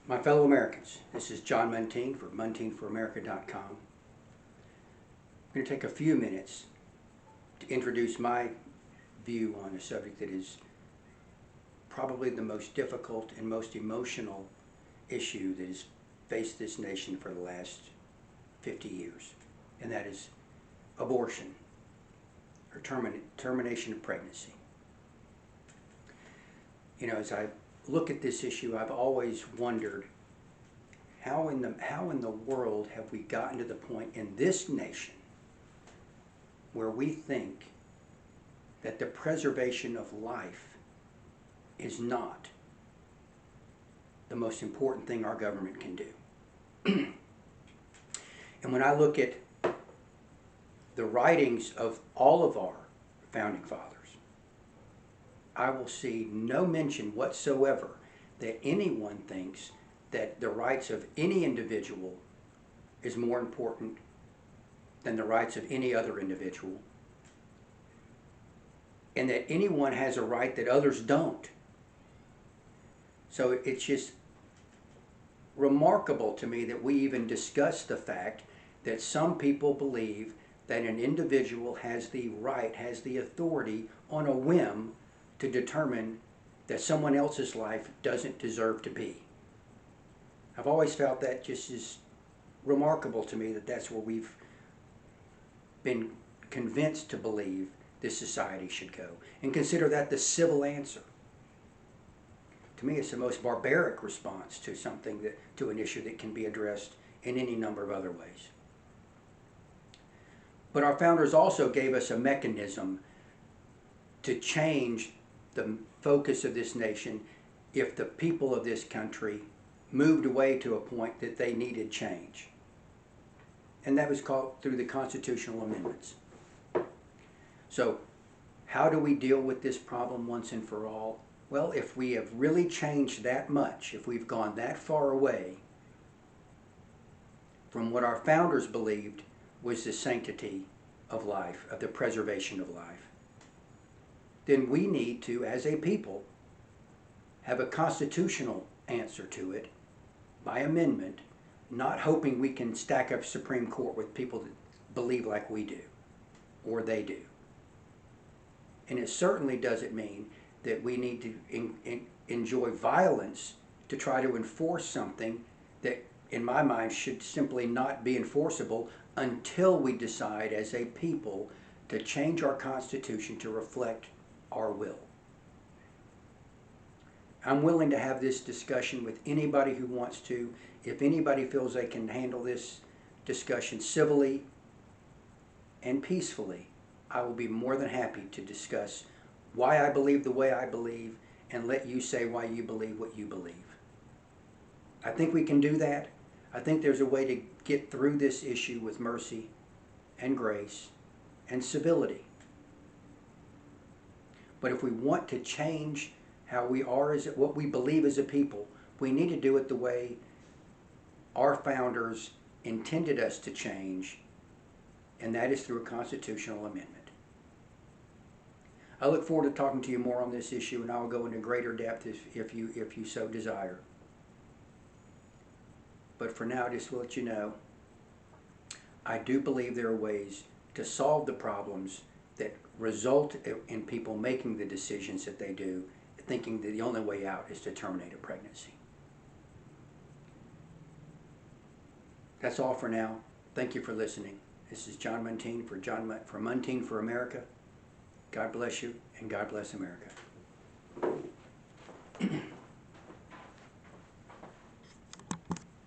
My fellow Americans, this is John Muntean for MunteenForAmerica.com. I'm going to take a few minutes to introduce my view on a subject that is probably the most difficult and most emotional issue that has faced this nation for the last 50 years, and that is abortion or termination of pregnancy. You know, as I look at this issue, I've always wondered how in the world have we gotten to the point in this nation where we think that the preservation of life is not the most important thing our government can do. And when I look at the writings of all of our founding fathers, I will see no mention whatsoever that anyone thinks that the rights of any individual is more important than the rights of any other individual, and that anyone has a right that others don't. So it's just remarkable to me that we even discuss the fact that some people believe that an individual has the right, has the authority on a whim to determine that someone else's life doesn't deserve to be. I've always felt that just is remarkable to me, that that's where we've been convinced to believe this society should go, and consider that the civil answer. To me, it's the most barbaric response to something to an issue that can be addressed in any number of other ways. But our founders also gave us a mechanism to change the focus of this nation if the people of this country moved away to a point that they needed change. And that was called through the constitutional amendments. So how do we deal with this problem once and for all? Well, if we have really changed that much, if we've gone that far away from what our founders believed was the sanctity of life, of the preservation of life, then we need to, as a people, have a constitutional answer to it by amendment, not hoping we can stack up Supreme Court with people that believe like we do, or they do. And it certainly doesn't mean that we need to enjoy violence to try to enforce something that, in my mind, should simply not be enforceable until we decide as a people to change our Constitution to reflect our will. I'm willing to have this discussion with anybody who wants to. If anybody feels they can handle this discussion civilly and peacefully, I will be more than happy to discuss why I believe the way I believe and let you say why you believe what you believe. I think we can do that. I think there's a way to get through this issue with mercy and grace and civility. But if we want to change how we are, what we believe as a people, we need to do it the way our founders intended us to change, and that is through a constitutional amendment. I look forward to talking to you more on this issue, and I will go into greater depth if you so desire. But for now, just to let you know, I do believe there are ways to solve the problems that result in people making the decisions that they do, thinking that the only way out is to terminate a pregnancy. That's all for now. Thank you for listening. This is John Muntean for Muntean for America. God bless you, and God bless America.